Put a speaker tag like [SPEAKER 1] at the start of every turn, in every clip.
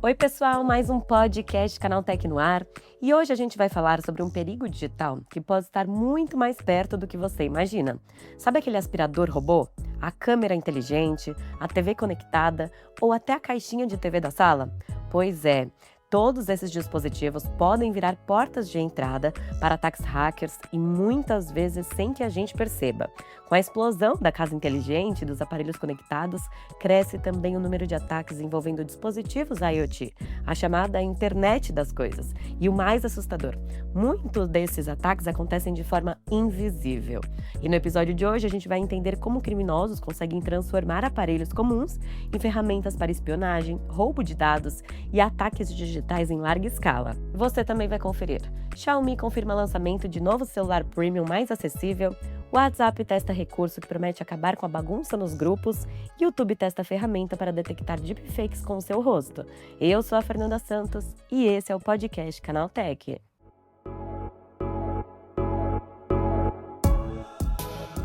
[SPEAKER 1] Oi pessoal, mais um podcast Canaltech no ar, e hoje a gente vai falar sobre um perigo digital que pode estar muito mais perto do que você imagina. Sabe aquele aspirador robô? A câmera inteligente, a TV conectada ou até a caixinha de TV da sala? Pois é. Todos esses dispositivos podem virar portas de entrada para ataques hackers e muitas vezes sem que a gente perceba. Com a explosão da casa inteligente e dos aparelhos conectados, cresce também o número de ataques envolvendo dispositivos IoT, a chamada Internet das Coisas. E o mais assustador, muitos desses ataques acontecem de forma invisível. E no episódio de hoje a gente vai entender como criminosos conseguem transformar aparelhos comuns em ferramentas para espionagem, roubo de dados e ataques digitais em larga escala. Você também vai conferir. Xiaomi confirma lançamento de novo celular premium mais acessível, WhatsApp testa recurso que promete acabar com a bagunça nos grupos, e YouTube testa ferramenta para detectar deepfakes com o seu rosto. Eu sou a Fernanda Santos e esse é o podcast Canaltech.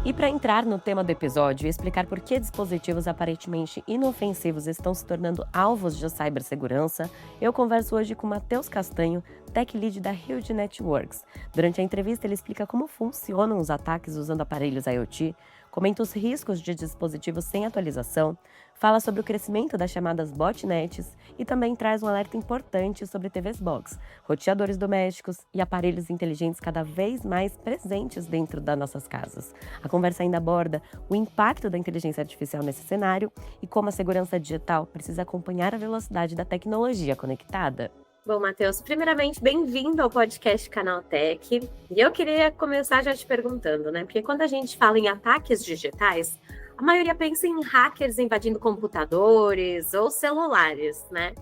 [SPEAKER 1] E para entrar no tema do episódio e explicar por que dispositivos aparentemente inofensivos estão se tornando alvos de cibersegurança, eu converso hoje com Matheus Castanho, Tech Lead da Huge Networks. Durante a entrevista, ele explica como funcionam os ataques usando aparelhos IoT, comenta os riscos de dispositivos sem atualização, fala sobre o crescimento das chamadas botnets e também traz um alerta importante sobre TVs box, roteadores domésticos e aparelhos inteligentes cada vez mais presentes dentro das nossas casas. A conversa ainda aborda o impacto da inteligência artificial nesse cenário e como a segurança digital precisa acompanhar a velocidade da tecnologia conectada. Bom, Matheus, primeiramente, bem-vindo ao podcast Canaltech. E eu queria começar já te perguntando, né? Porque quando a gente fala em ataques digitais, a maioria pensa em hackers invadindo computadores ou celulares, né?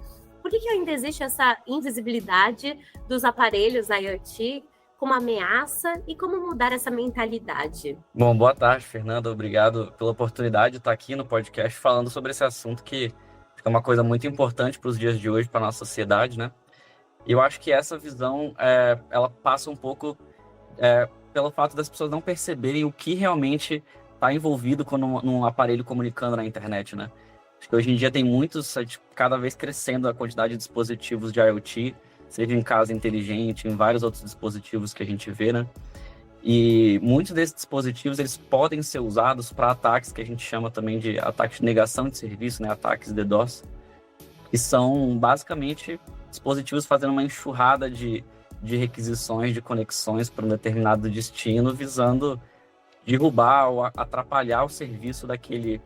[SPEAKER 1] Por que ainda existe essa invisibilidade dos aparelhos IoT como ameaça e como mudar essa mentalidade?
[SPEAKER 2] Bom, boa tarde, Fernanda. Obrigado pela oportunidade de estar aqui no podcast falando sobre esse assunto que é uma coisa muito importante para os dias de hoje, para a nossa sociedade, né? E eu acho que essa visão, ela passa um pouco pelo fato das pessoas não perceberem o que realmente está envolvido num aparelho comunicando na internet, né? Acho que hoje em dia tem muitos, cada vez crescendo a quantidade de dispositivos de IoT, seja em casa inteligente, em vários outros dispositivos que a gente vê, né? E muitos desses dispositivos, eles podem ser usados para ataques que a gente chama também de ataques de negação de serviço, né? Ataques DDoS, que são basicamente dispositivos fazendo uma enxurrada de requisições, de conexões para um determinado destino, visando derrubar ou atrapalhar o serviço daquele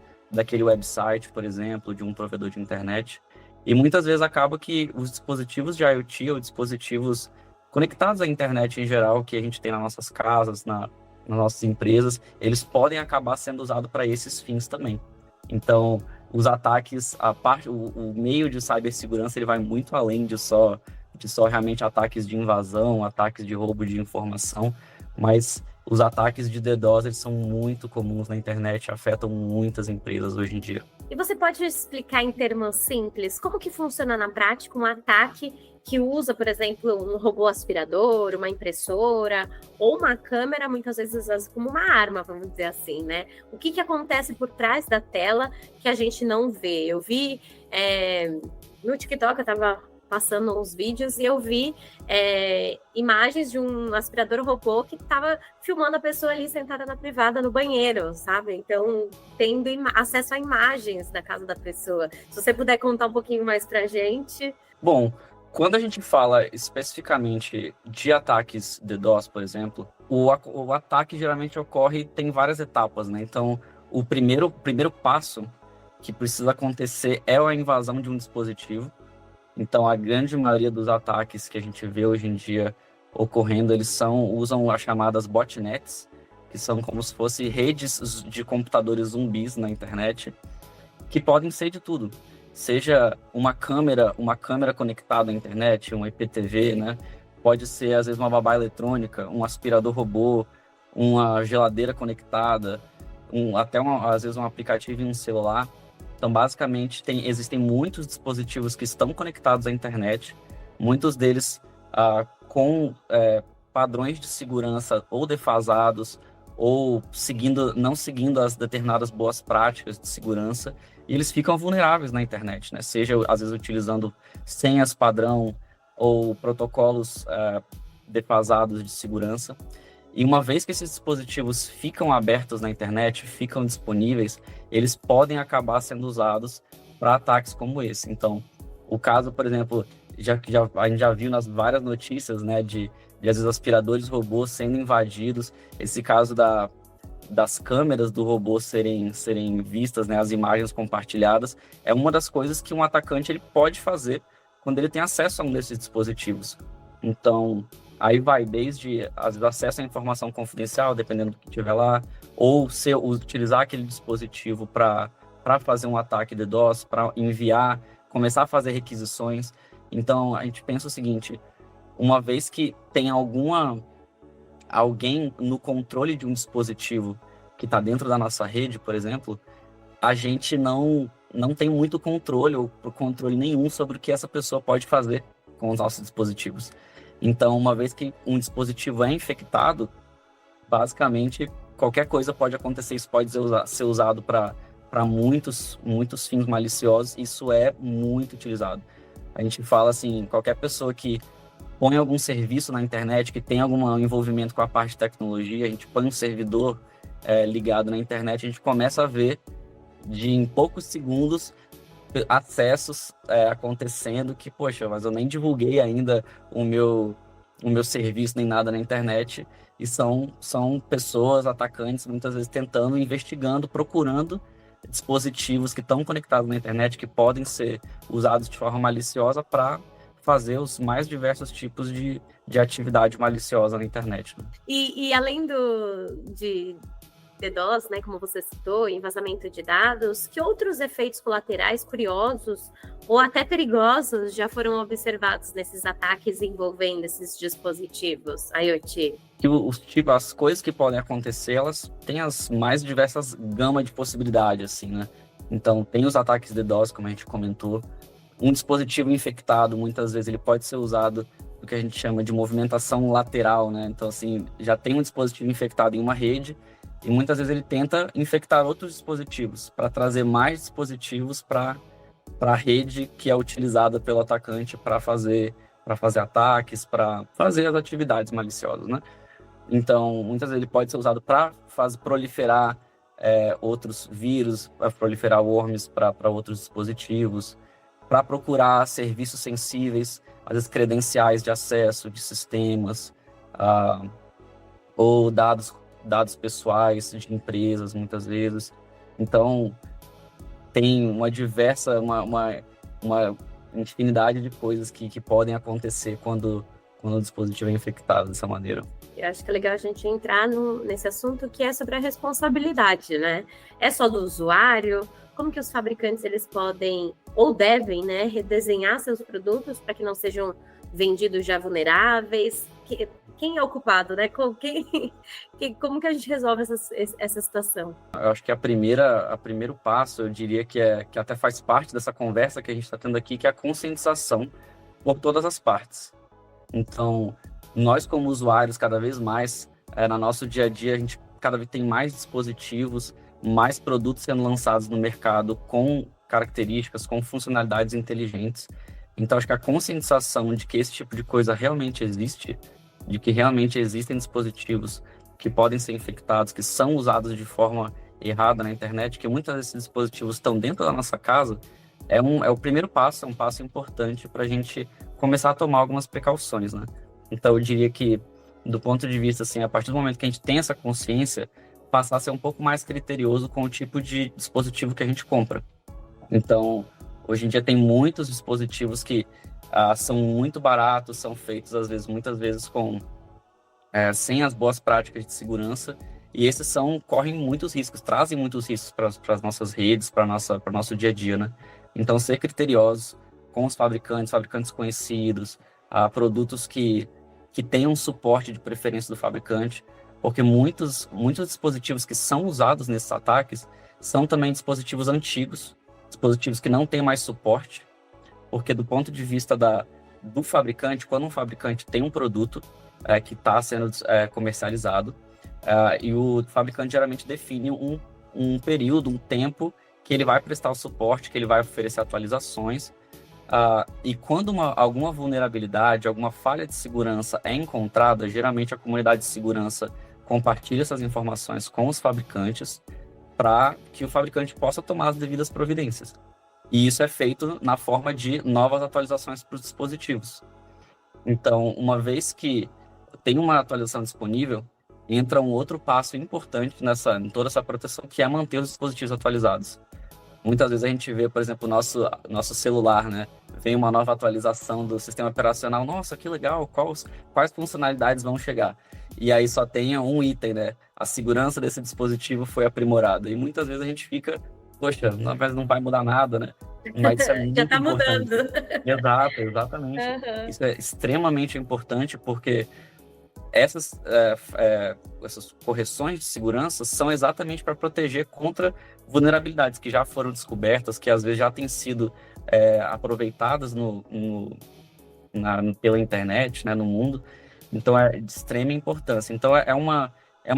[SPEAKER 2] website, por exemplo, de um provedor de internet. E muitas vezes acaba que os dispositivos de IoT ou dispositivos conectados à internet em geral, que a gente tem nas nossas casas, nas nossas empresas, eles podem acabar sendo usados para esses fins também. Então, os ataques, o meio de cibersegurança, ele vai muito além de só realmente ataques de invasão, ataques de roubo de informação, mas os ataques de DDoS, eles são muito comuns na internet, afetam muitas empresas hoje em dia.
[SPEAKER 1] E você pode explicar em termos simples como que funciona na prática um ataque que usa, por exemplo, um robô aspirador, uma impressora ou uma câmera, muitas vezes como uma arma, vamos dizer assim, né? O que acontece por trás da tela que a gente não vê? Eu vi no TikTok, eu estava passando uns vídeos e eu vi imagens de um aspirador robô que estava filmando a pessoa ali sentada na privada no banheiro, sabe? Então, tendo acesso a imagens da casa da pessoa. Se você puder contar um pouquinho mais pra gente.
[SPEAKER 2] Bom, quando a gente fala especificamente de ataques DDoS, por exemplo, o ataque geralmente ocorre, tem várias etapas, né? Então, o primeiro passo que precisa acontecer é a invasão de um dispositivo. Então, a grande maioria dos ataques que a gente vê hoje em dia ocorrendo, eles usam as chamadas botnets, que são como se fossem redes de computadores zumbis na internet, que podem ser de tudo. Seja uma câmera conectada à internet, um IPTV, né? Pode ser, às vezes, uma babá eletrônica, um aspirador robô, uma geladeira conectada, às vezes um aplicativo em um celular. Então, basicamente, existem muitos dispositivos que estão conectados à internet, muitos deles com padrões de segurança ou defasados, ou não seguindo as determinadas boas práticas de segurança, e eles ficam vulneráveis na internet, né? Seja, às vezes, utilizando senhas padrão ou protocolos defasados de segurança. E uma vez que esses dispositivos ficam abertos na internet, ficam disponíveis, eles podem acabar sendo usados para ataques como esse. Então, o caso, por exemplo, a gente já viu nas várias notícias, né, de às vezes aspiradores robôs sendo invadidos. Esse caso das câmeras do robô serem vistas, né, as imagens compartilhadas, é uma das coisas que um atacante ele pode fazer quando ele tem acesso a um desses dispositivos. Então, aí vai desde às vezes, acesso à informação confidencial, dependendo do que tiver lá, ou utilizar aquele dispositivo para fazer um ataque DDoS, para enviar, começar a fazer requisições. Então, a gente pensa o seguinte: uma vez que tem alguém no controle de um dispositivo que está dentro da nossa rede, por exemplo, a gente não tem muito controle ou controle nenhum sobre o que essa pessoa pode fazer com os nossos dispositivos. Então, uma vez que um dispositivo é infectado, basicamente qualquer coisa pode acontecer. Isso pode ser usado para muitos fins maliciosos. Isso é muito utilizado. A gente fala assim, qualquer pessoa que põe algum serviço na internet, que tem algum envolvimento com a parte de tecnologia, a gente põe um servidor ligado na internet, a gente começa a ver em poucos segundos acessos acontecendo que, poxa, mas eu nem divulguei ainda o meu serviço nem nada na internet, e são pessoas, atacantes, muitas vezes tentando, investigando, procurando dispositivos que estão conectados na internet, que podem ser usados de forma maliciosa para fazer os mais diversos tipos de atividade maliciosa na internet. Né?
[SPEAKER 3] E além de DDoS, né, como você citou, em vazamento de dados, que outros efeitos colaterais curiosos ou até perigosos já foram observados nesses ataques envolvendo esses dispositivos IoT?
[SPEAKER 2] As coisas que podem acontecer, elas têm as mais diversas gamas de possibilidades, assim, né? Então, tem os ataques DDoS, como a gente comentou. Um dispositivo infectado, muitas vezes, ele pode ser usado no que a gente chama de movimentação lateral, né? Então, assim, já tem um dispositivo infectado em uma rede, e muitas vezes ele tenta infectar outros dispositivos para trazer mais dispositivos para a rede que é utilizada pelo atacante para fazer ataques, para fazer as atividades maliciosas, né? Então, muitas vezes ele pode ser usado para proliferar outros vírus, para proliferar worms para outros dispositivos, para procurar serviços sensíveis, às vezes credenciais de acesso de sistemas, ou dados pessoais de empresas, muitas vezes. Então, tem uma infinidade de coisas que podem acontecer quando o dispositivo é infectado dessa maneira.
[SPEAKER 3] Eu acho que é legal a gente entrar nesse assunto que é sobre a responsabilidade, né? É só do usuário? Como que os fabricantes eles podem ou devem, né, redesenhar seus produtos para que não sejam vendidos já vulneráveis? Quem é o culpado, né? Como que a gente resolve essa situação?
[SPEAKER 2] Eu acho que o primeiro passo, eu diria que até faz parte dessa conversa que a gente está tendo aqui, que é a conscientização por todas as partes. Então, nós como usuários, cada vez mais, no nosso dia a dia, a gente cada vez tem mais dispositivos, mais produtos sendo lançados no mercado com características, com funcionalidades inteligentes. Então, acho que a conscientização de que esse tipo de coisa realmente existe, de que realmente existem dispositivos que podem ser infectados, que são usados de forma errada na internet, que muitos desses dispositivos estão dentro da nossa casa, é o primeiro passo, é um passo importante para a gente começar a tomar algumas precauções, né? Então, eu diria que, do ponto de vista, assim, a partir do momento que a gente tem essa consciência, passar a ser um pouco mais criterioso com o tipo de dispositivo que a gente compra. Então, hoje em dia tem muitos dispositivos que são muito baratos, são feitos, muitas vezes, sem as boas práticas de segurança, e esses correm muitos riscos, trazem muitos riscos para as nossas redes, para o nosso dia a dia, né? Então, ser criteriosos com os fabricantes conhecidos, produtos que tenham suporte de preferência do fabricante, porque muitos dispositivos que são usados nesses ataques são também dispositivos antigos, dispositivos que não têm mais suporte, porque do ponto de vista do fabricante, quando um fabricante tem um produto que está sendo comercializado, E o fabricante geralmente define um período, um tempo que ele vai prestar o suporte, que ele vai oferecer atualizações. E quando alguma vulnerabilidade, alguma falha de segurança é encontrada, geralmente a comunidade de segurança compartilha essas informações com os fabricantes para que o fabricante possa tomar as devidas providências. E isso é feito na forma de novas atualizações para os dispositivos. Então, uma vez que tem uma atualização disponível, entra um outro passo importante em toda essa proteção, que é manter os dispositivos atualizados. Muitas vezes a gente vê, por exemplo, nosso celular, né? Vem uma nova atualização do sistema operacional. Nossa, que legal! Quais funcionalidades vão chegar? E aí só tem um item, né? A segurança desse dispositivo foi aprimorada. E muitas vezes a gente fica, poxa, não vai mudar nada, né? Mas isso é muito
[SPEAKER 3] Já tá
[SPEAKER 2] importante.
[SPEAKER 3] mudando.
[SPEAKER 2] Exato, exatamente.
[SPEAKER 3] Uhum.
[SPEAKER 2] Isso é extremamente importante porque essas correções de segurança são exatamente para proteger contra vulnerabilidades que já foram descobertas, que às vezes já têm sido aproveitadas pela internet, né, no mundo. Então, é de extrema importância. Então, é uma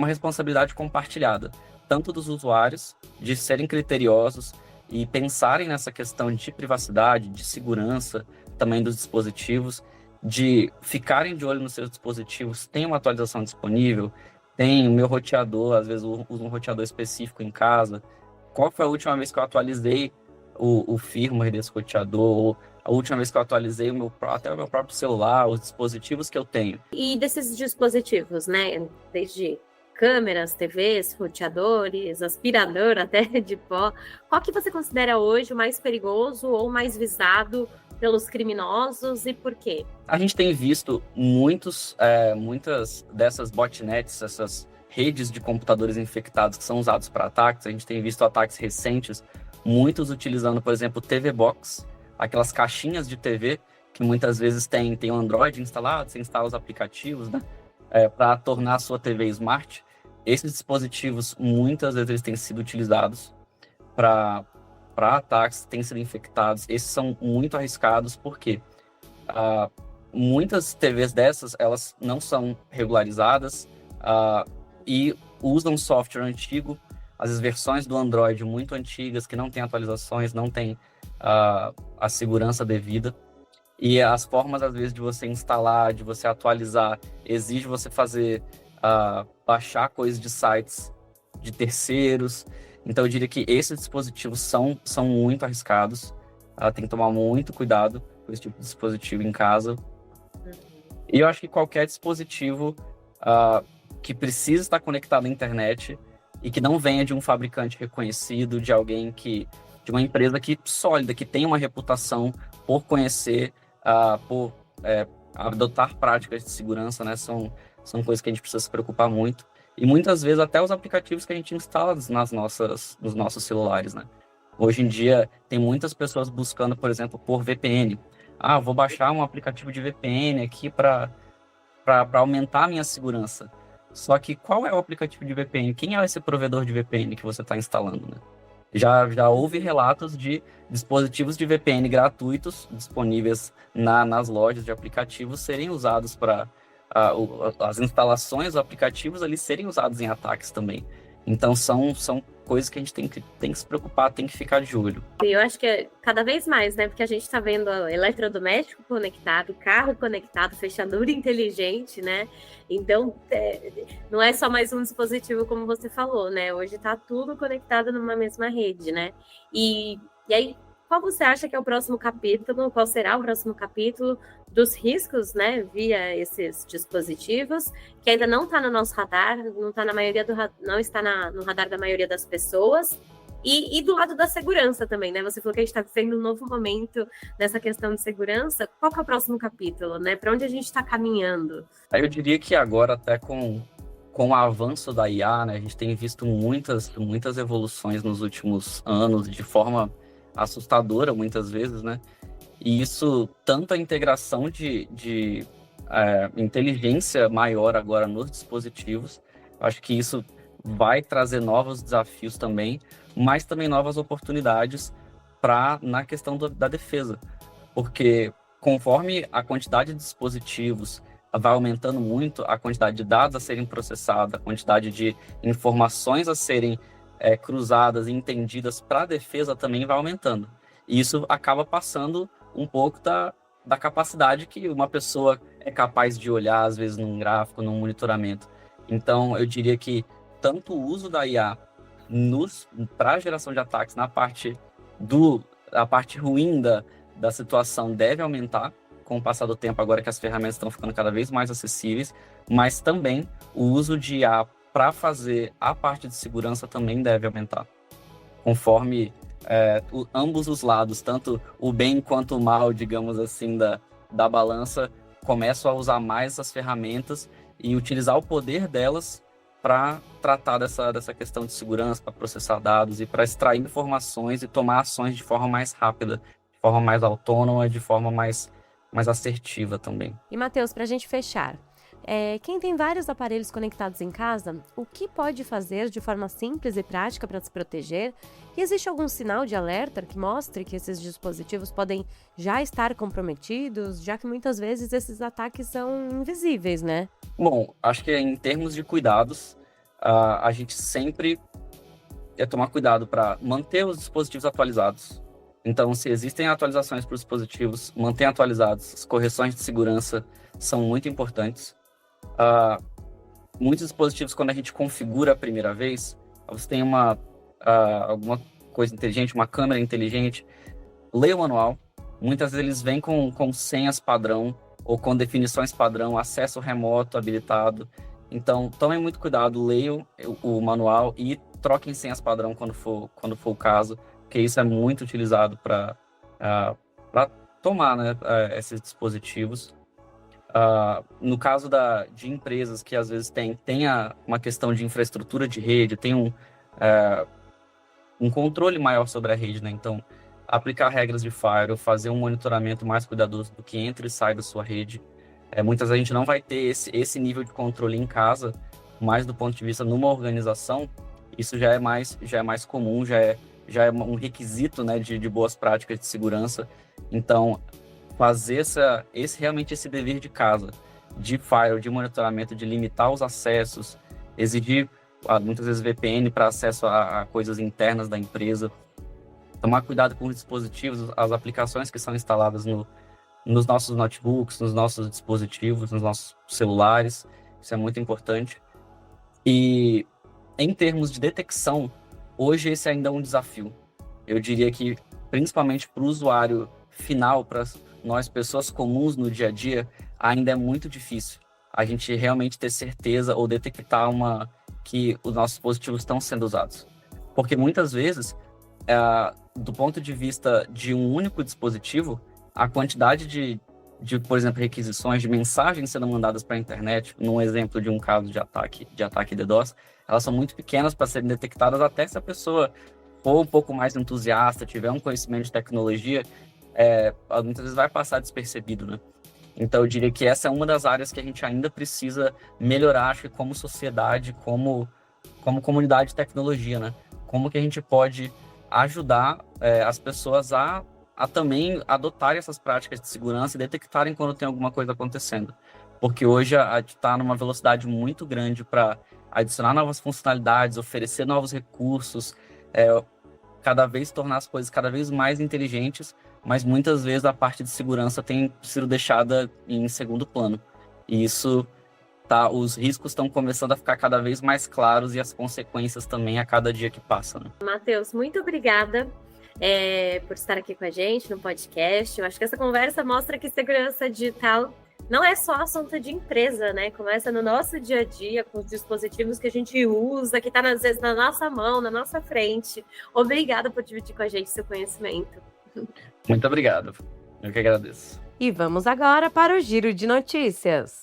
[SPEAKER 2] responsabilidade compartilhada, tanto dos usuários, de serem criteriosos e pensarem nessa questão de privacidade, de segurança, também dos dispositivos, de ficarem de olho nos seus dispositivos. Tem uma atualização disponível, tem o meu roteador, às vezes eu uso um roteador específico em casa. Qual foi a última vez que eu atualizei o firmware desse roteador? Ou a última vez que eu atualizei até o meu próprio celular, os dispositivos que eu tenho.
[SPEAKER 3] E desses dispositivos, né? Desde câmeras, TVs, roteadores, aspirador até de pó, qual que você considera hoje o mais perigoso ou mais visado pelos criminosos e por quê?
[SPEAKER 2] A gente tem visto muitas dessas botnets, essas redes de computadores infectados que são usados para ataques. A gente tem visto ataques recentes, muitos utilizando, por exemplo, TV Box, aquelas caixinhas de TV que muitas vezes tem um Android instalado, você instala os aplicativos, né, para tornar a sua TV smart. Esses dispositivos, muitas vezes, eles têm sido utilizados para ataques, têm sido infectados. Esses são muito arriscados porque muitas TVs dessas, elas não são regularizadas e usam software antigo, às vezes versões do Android muito antigas, que não têm atualizações, não têm a segurança devida. E as formas, às vezes, de você instalar, de você atualizar, exige você baixar coisas de sites de terceiros. Então, eu diria que esses dispositivos são muito arriscados. Tem que tomar muito cuidado com esse tipo de dispositivo em casa. E eu acho que qualquer dispositivo que precisa estar conectado à internet e que não venha de um fabricante reconhecido, de uma empresa sólida, que tem uma reputação por conhecer, por adotar práticas de segurança, né? São coisas que a gente precisa se preocupar muito. E muitas vezes até os aplicativos que a gente instala nos nossos celulares, né? Hoje em dia, tem muitas pessoas buscando, por exemplo, por VPN. Vou baixar um aplicativo de VPN aqui para aumentar a minha segurança. Só que qual é o aplicativo de VPN? Quem é esse provedor de VPN que você está instalando, né? Já houve relatos de dispositivos de VPN gratuitos disponíveis nas lojas de aplicativos serem usados para as instalações dos aplicativos ali serem usados em ataques também. Então são coisas que a gente tem que se preocupar, tem que ficar de olho.
[SPEAKER 3] E eu acho que é cada vez mais, né? Porque a gente está vendo eletrodoméstico conectado, carro conectado, fechadura inteligente, né? Então, não é só mais um dispositivo, como você falou, né? Hoje está tudo conectado numa mesma rede, né? E aí, qual você acha que é o próximo capítulo? Qual será o próximo capítulo dos riscos, né, via esses dispositivos, que ainda não está no nosso radar, não está no radar da maioria das pessoas, e do lado da segurança também, né? Você falou que a gente está vivendo um novo momento nessa questão de segurança. Qual que é o próximo capítulo, né? Para onde a gente está caminhando?
[SPEAKER 2] Eu diria que agora, até com o avanço da IA, né, a gente tem visto muitas evoluções nos últimos anos, de forma assustadora muitas vezes, né? E isso, tanto a integração de inteligência maior agora nos dispositivos, acho que isso vai trazer novos desafios também, mas também novas oportunidades na questão da defesa. Porque conforme a quantidade de dispositivos vai aumentando muito, a quantidade de dados a serem processados, a quantidade de informações a serem cruzadas e entendidas para a defesa também vai aumentando. E isso acaba passando um pouco da capacidade que uma pessoa é capaz de olhar, às vezes, num gráfico, num monitoramento. Então, eu diria que tanto o uso da IA para a geração de ataques a parte ruim da situação deve aumentar com o passar do tempo, agora que as ferramentas estão ficando cada vez mais acessíveis, mas também o uso de IA para fazer a parte de segurança também deve aumentar, conforme ambos os lados, tanto o bem quanto o mal, digamos assim, da balança, começam a usar mais essas ferramentas e utilizar o poder delas para tratar dessa questão de segurança, para processar dados e para extrair informações e tomar ações de forma mais rápida, de forma mais autônoma, de forma mais assertiva também.
[SPEAKER 1] E, Matheus, para a gente fechar, quem tem vários aparelhos conectados em casa, o que pode fazer de forma simples e prática para se proteger? E existe algum sinal de alerta que mostre que esses dispositivos podem já estar comprometidos, já que muitas vezes esses ataques são invisíveis, né?
[SPEAKER 2] Bom, acho que em termos de cuidados, a gente sempre tomar cuidado para manter os dispositivos atualizados. Então, se existem atualizações para os dispositivos, manter atualizados. As correções de segurança são muito importantes. Muitos dispositivos, quando a gente configura a primeira vez, você tem alguma coisa inteligente, uma câmera inteligente, leia o manual. Muitas vezes eles vêm com senhas padrão ou com definições padrão, acesso remoto habilitado. Então, tomem muito cuidado, leiam o manual e troquem senhas padrão quando for o caso, porque isso é muito utilizado para tomar, né, esses dispositivos. No caso de empresas que às vezes tem uma questão de infraestrutura de rede, tem um controle maior sobre a rede, né? Então, aplicar regras de firewall, fazer um monitoramento mais cuidadoso do que entra e sai da sua rede. Muitas vezes a gente não vai ter esse nível de controle em casa, mas do ponto de vista numa organização, isso já é mais comum, já é um requisito, né, de boas práticas de segurança. Então, fazer realmente esse dever de casa, de firewall, de monitoramento, de limitar os acessos, exigir muitas vezes VPN para acesso a coisas internas da empresa, tomar cuidado com os dispositivos, as aplicações que são instaladas nos nossos notebooks, nos nossos dispositivos, nos nossos celulares, isso é muito importante. E em termos de detecção, hoje esse ainda é um desafio. Eu diria que, principalmente para o usuário final, para nós, pessoas comuns no dia a dia, ainda é muito difícil a gente realmente ter certeza ou detectar que os nossos dispositivos estão sendo usados. Porque muitas vezes, do ponto de vista de um único dispositivo, a quantidade de, por exemplo, requisições de mensagens sendo mandadas para a internet, num exemplo de um caso de ataque DDoS, elas são muito pequenas para serem detectadas, até se a pessoa for um pouco mais entusiasta, tiver um conhecimento de tecnologia, muitas vezes vai passar despercebido, né? Então, eu diria que essa é uma das áreas que a gente ainda precisa melhorar, acho que como sociedade, como comunidade de tecnologia, né? Como que a gente pode ajudar as pessoas a também adotarem essas práticas de segurança e detectarem quando tem alguma coisa acontecendo. Porque hoje a gente está numa velocidade muito grande para adicionar novas funcionalidades, oferecer novos recursos, cada vez tornar as coisas cada vez mais inteligentes, mas muitas vezes a parte de segurança tem sido deixada em segundo plano. E isso, os riscos estão começando a ficar cada vez mais claros e as consequências também a cada dia que passa, né?
[SPEAKER 3] Matheus, muito obrigada por estar aqui com a gente no podcast. Eu acho que essa conversa mostra que segurança digital não é só assunto de empresa, né? Começa no nosso dia a dia, com os dispositivos que a gente usa, que está às vezes na nossa mão, na nossa frente. Obrigada por dividir com a gente seu conhecimento.
[SPEAKER 2] Muito obrigado. Eu que agradeço.
[SPEAKER 1] E vamos agora para o Giro de Notícias.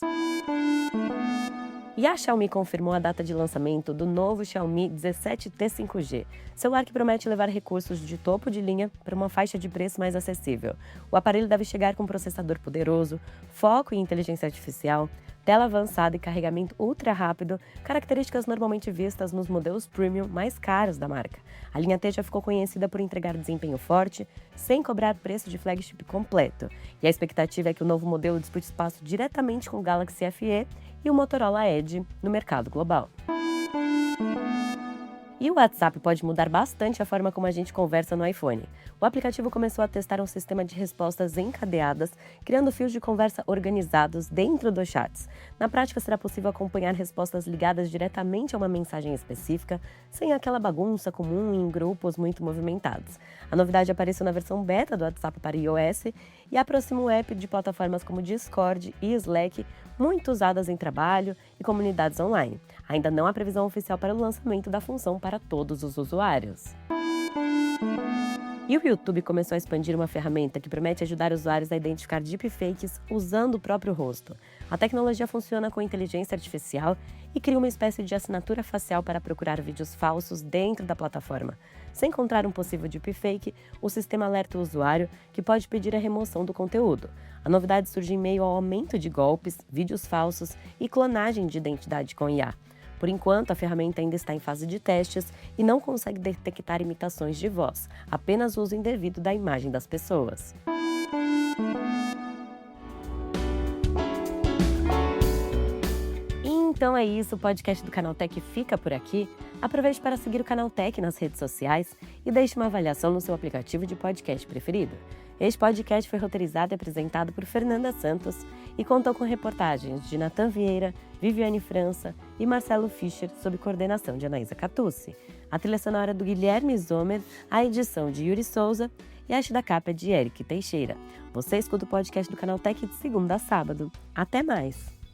[SPEAKER 1] E a Xiaomi confirmou a data de lançamento do novo Xiaomi 17T 5G, celular que promete levar recursos de topo de linha para uma faixa de preço mais acessível. O aparelho deve chegar com um processador poderoso, foco em inteligência artificial, tela avançada e carregamento ultra rápido, características normalmente vistas nos modelos premium mais caros da marca. A linha T já ficou conhecida por entregar desempenho forte, sem cobrar preço de flagship completo. E a expectativa é que o novo modelo dispute espaço diretamente com o Galaxy FE e o Motorola Edge no mercado global. E o WhatsApp pode mudar bastante a forma como a gente conversa no iPhone. O aplicativo começou a testar um sistema de respostas encadeadas, criando fios de conversa organizados dentro dos chats. Na prática, será possível acompanhar respostas ligadas diretamente a uma mensagem específica, sem aquela bagunça comum em grupos muito movimentados. A novidade apareceu na versão beta do WhatsApp para iOS e aproxima o app de plataformas como Discord e Slack, muito usadas em trabalho e comunidades online. Ainda não há previsão oficial para o lançamento da função para todos os usuários. E o YouTube começou a expandir uma ferramenta que promete ajudar usuários a identificar deepfakes usando o próprio rosto. A tecnologia funciona com inteligência artificial e cria uma espécie de assinatura facial para procurar vídeos falsos dentro da plataforma. Se encontrar um possível deepfake, o sistema alerta o usuário, que pode pedir a remoção do conteúdo. A novidade surge em meio ao aumento de golpes, vídeos falsos e clonagem de identidade com IA. Por enquanto, a ferramenta ainda está em fase de testes e não consegue detectar imitações de voz, apenas o uso indevido da imagem das pessoas. Então é isso, o podcast do Canaltech fica por aqui. Aproveite para seguir o Canaltech nas redes sociais e deixe uma avaliação no seu aplicativo de podcast preferido. Este podcast foi roteirizado e apresentado por Fernanda Santos e contou com reportagens de Natan Vieira, Viviane França e Marcelo Fischer, sob coordenação de Anaísa Catucci. A trilha sonora é do Guilherme Zomer, a edição de Yuri Souza e a arte da capa é de Eric Teixeira. Você escuta o podcast do Canaltech de segunda a sábado. Até mais!